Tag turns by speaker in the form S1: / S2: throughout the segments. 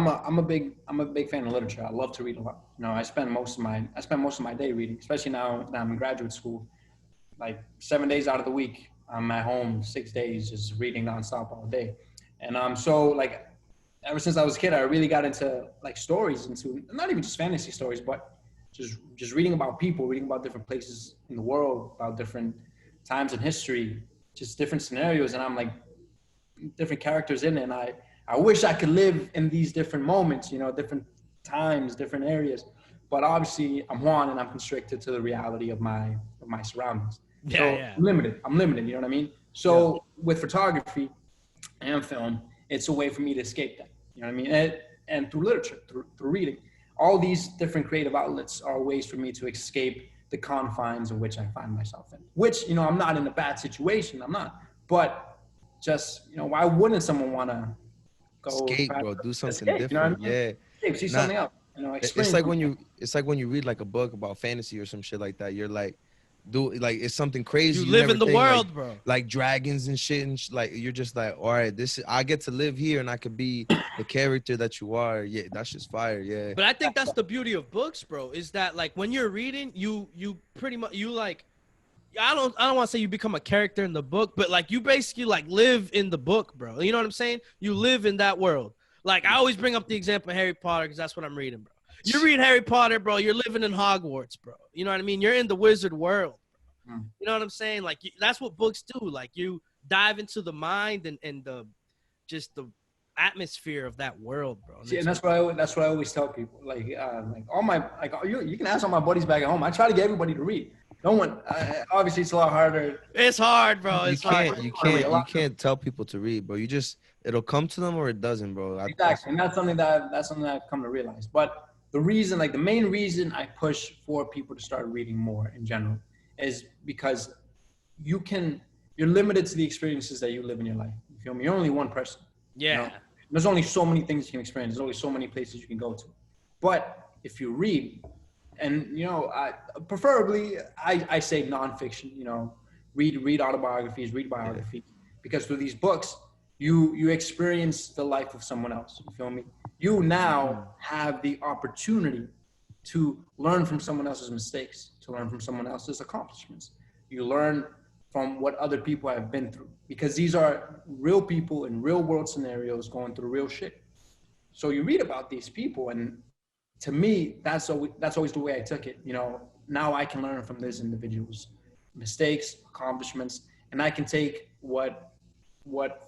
S1: but I'm a big fan of literature. I love to read a lot. You know, I spend most of my day reading, especially now that I'm in graduate school. Like 7 days out of the week, I'm at home 6 days just reading nonstop all day. And so like ever since I was a kid, I really got into like stories, into not even just fantasy stories, but just reading about people, reading about different places in the world, about different times in history, just different scenarios. And I'm like different characters in it. And I wish I could live in these different moments, you know, different times, different areas. But obviously I'm Juan and I'm constricted to the reality of my surroundings.
S2: Yeah,
S1: So
S2: yeah.
S1: I'm limited, you know what I mean?
S2: Yeah.
S1: So with photography and film, it's a way for me to escape that. You know what I mean? And through literature, through reading, all these different creative outlets are ways for me to escape the confines in which I find myself in. Which, you know, I'm not in a bad situation. I'm not. But just, you know, why wouldn't someone want to go
S3: Escape,
S1: try
S3: bro.
S1: to
S3: Do something
S1: escape? You know what
S3: different.
S1: I mean?
S3: Yeah.
S1: Escape, see
S3: Not
S1: something else. You know,
S3: it's
S1: experience
S3: like when
S1: something.
S3: you read like a book about fantasy or some shit like that. You're like, do like it's something crazy.
S2: You
S3: You
S2: live
S3: never
S2: in the
S3: think
S2: world, bro.
S3: like dragons and shit like you're just like, all right, this is I get to live here and I could be the character that you are. Yeah, that's just fire. Yeah.
S2: But I think that's the beauty of books, bro, is that like when you're reading, you pretty much you like I don't want to say you become a character in the book, but like you basically like live in the book, bro. You know what I'm saying? You live in that world. Like I always bring up the example of Harry Potter because that's what I'm reading, bro. You read Harry Potter, bro, you're living in Hogwarts, bro. You know what I mean? You're in the wizard world.
S1: Mm.
S2: You know what I'm saying? Like that's what books do. Like you dive into the mind and the just the atmosphere of that world, bro.
S1: See, and that's what I always tell people. Like all my you can ask all my buddies back at home. I try to get everybody to read. No one. Obviously, it's a lot harder.
S2: It's hard, bro. It's hard.
S3: You can't tell people to read, bro. You just it'll come to them or it doesn't, bro.
S1: Exactly, and that's something that I've come to realize. But the reason, like the main reason I push for people to start reading more in general, is because you're limited to the experiences that you live in your life. You feel me? You're only one person.
S2: Yeah.
S1: You know? There's only so many things you can experience. There's only so many places you can go to. But if you read, and you know, preferably I say nonfiction. You know, read autobiographies, read biographies, because through these books you experience the life of someone else. You feel me? You now have the opportunity to learn from someone else's mistakes, to learn from someone else's accomplishments. You learn from what other people have been through, because these are real people in real world scenarios going through real shit. So you read about these people, and to me, that's always the way I took it. You know, now I can learn from these individuals' mistakes, accomplishments, and I can take what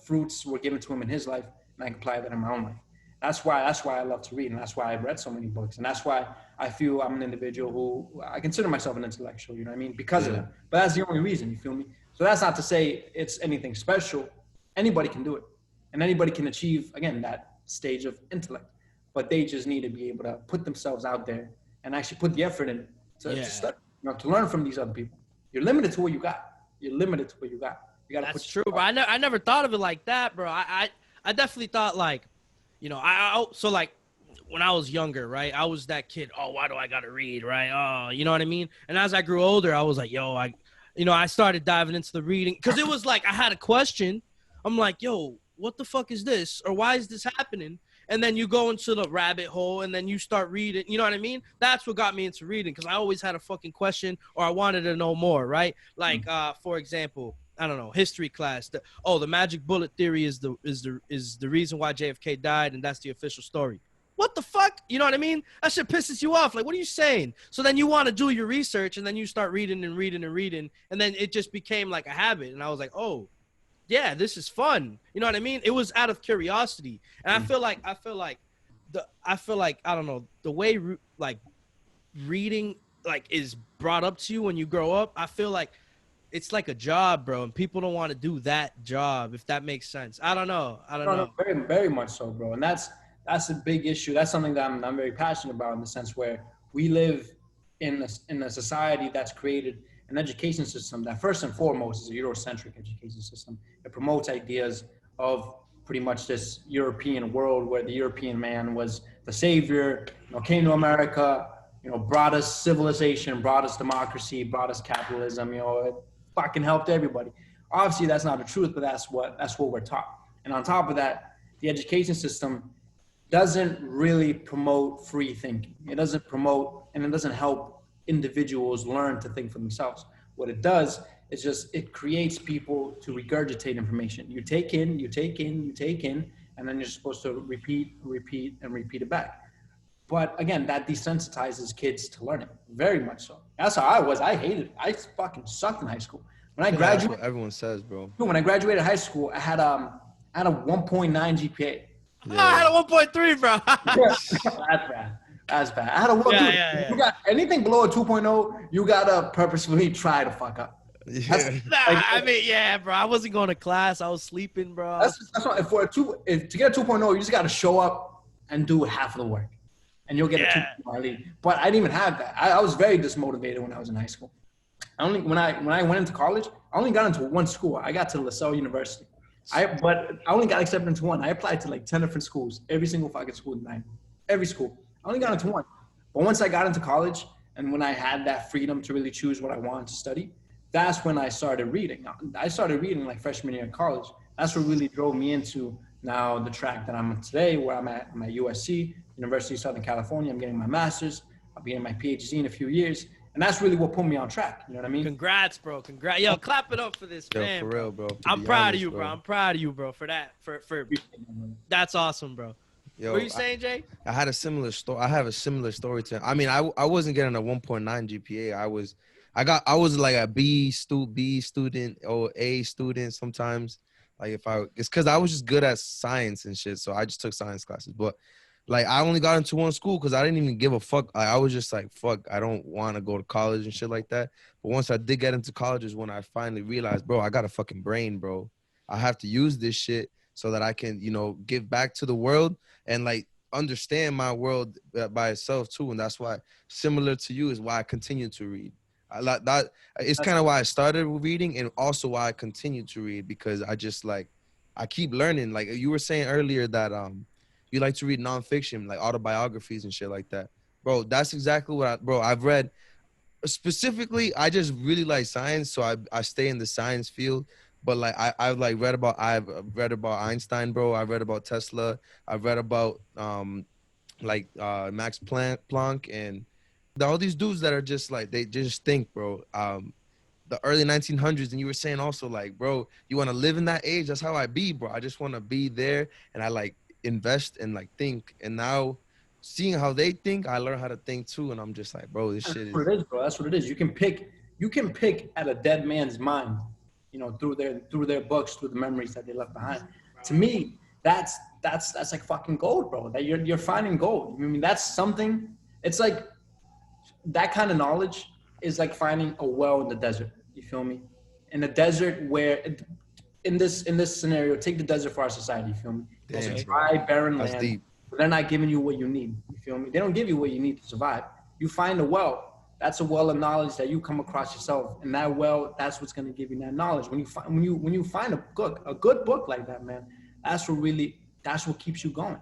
S1: fruits were given to him in his life, and I can apply that in my own life. That's why I love to read, and that's why I've read so many books, and that's why I feel I'm an individual who I consider myself an intellectual. You know what I mean? Because of that. But that's the only reason. You feel me? So that's not to say it's anything special. Anybody can do it, and anybody can achieve again that stage of intellect. But they just need to be able to put themselves out there and actually put the effort in to study, you know, to learn from these other people. You're limited to what you got. You're limited to what you got. You got to.
S2: That's true, bro. I never thought of it like that, bro. I definitely thought like, you know, so like when I was younger, right? I was that kid. Oh, why do I gotta read, right? Oh, you know what I mean? And as I grew older, I was like, yo, I started diving into the reading because it was like I had a question. I'm like, yo, what the fuck is this? Or why is this happening? And then you go into the rabbit hole and then you start reading. You know what I mean? That's what got me into reading because I always had a fucking question or I wanted to know more, right? Like, for example, I don't know, history class. The magic bullet theory is the reason why JFK died, and that's the official story. What the fuck? You know what I mean? That shit pisses you off. Like, what are you saying? So then you want to do your research, and then you start reading and reading and reading, and then it just became like a habit. And I was like, oh, yeah, this is fun. You know what I mean? It was out of curiosity, and I feel like I don't know, the way like reading like is brought up to you when you grow up. I feel like it's like a job, bro, and people don't want to do that job, if that makes sense. I don't know.
S1: No, very, very much so, bro. And that's a big issue. That's something that I'm very passionate about, in the sense where we live in a society that's created an education system that first and foremost is a Eurocentric education system. It promotes ideas of pretty much this European world where the European man was the savior, you know, came to America, you know, brought us civilization, brought us democracy, brought us capitalism, you know, it fucking helped everybody. Obviously, that's not the truth, but that's what we're taught. And on top of that, the education system doesn't really promote free thinking. It doesn't promote, and it doesn't help individuals learn to think for themselves. What it does is just it creates people to regurgitate information. You take in, you take in, you take in, and then you're supposed to repeat, repeat, and repeat it back. But again, that desensitizes kids to learning, very much so. That's how I was. I hated it. I fucking sucked in high school. When I
S3: That's
S1: graduated,
S3: what everyone says, bro.
S1: when I graduated high school, I had a 1.9 GPA.
S2: I had a 1.3, bro.
S1: That's bad. That's bad. I had a 1.
S2: Yeah,
S1: Dude,
S2: yeah.
S1: You got anything below a 2.0, you gotta purposefully try to fuck up.
S3: Yeah.
S2: Nah, I mean, yeah, bro. I wasn't going to class. I was sleeping, bro.
S1: That's why to get a 2.0, you just gotta show up and do half of the work, and you'll get a 2.0 lead. But I didn't even have that. I was very dismotivated when I was in high school. When I went into college, I only got into one school. I got to LaSalle University. But I only got accepted into one. I applied to like 10 different schools, every single fucking school in Nine. Every school. I only got into one. But once I got into college and when I had that freedom to really choose what I wanted to study, that's when I started reading. I started reading like freshman year in college. That's what really drove me into now the track that I'm in today, where I'm at USC, University of Southern California. I'm getting my master's. I'll be getting my PhD in a few years. And that's really what put me on track. You know what I mean?
S2: Congrats, bro. Congrats. Yo, clap it up for this,
S3: Yo,
S2: man.
S3: for real, bro.
S2: I'm proud of you, bro. I'm proud of you, bro, for that. For that's awesome, bro.
S3: Yo,
S2: What are you saying, Jay?
S3: I had a similar story. I have a similar story to. I mean, I wasn't getting a 1.9 GPA. I was like a B student or A student sometimes. Like it's because I was just good at science and shit. So I just took science classes. But like I only got into one school because I didn't even give a fuck. I was just like, fuck, I don't want to go to college and shit like that. But once I did get into college is when I finally realized, bro, I got a fucking brain, bro. I have to use this shit so that I can, give back to the world and like understand my world by itself too. And that's why, similar to you, is why I continue to read. I like that. It's kind of why I started reading and also why I continue to read, because I just like, I keep learning. Like you were saying earlier that you like to read nonfiction, like autobiographies and shit like that. Bro, that's exactly what I've read. Specifically, I just really like science, so I stay in the science field. But like I've read about Einstein, bro. I've read about Tesla. I've read about Max Planck and all these dudes that are just like, they just think, bro. The early 1900s, and you were saying also like, bro, you want to live in that age? That's how I be, bro. I just want to be there, and I like invest and like think. And now seeing how they think, I learn how to think too. And I'm just like, bro, this shit is.
S1: That's what it is, bro. That's what it is. You can pick at a dead man's mind, through their books, through the memories that they left behind. To me, that's like fucking gold, bro. That you're finding gold. I mean, that's something. It's like that kind of knowledge is like finding a well in the desert. You feel me? In a desert where, in this scenario, take the desert for our society. You feel me? It's a dry, barren land.
S3: Deep.
S1: But they're not giving you what you need. You feel me? They don't give you what you need to survive. You find a well. That's a well of knowledge that you come across yourself, and that well, that's what's gonna give you that knowledge. When you find a good book like that, man, that's what keeps you going.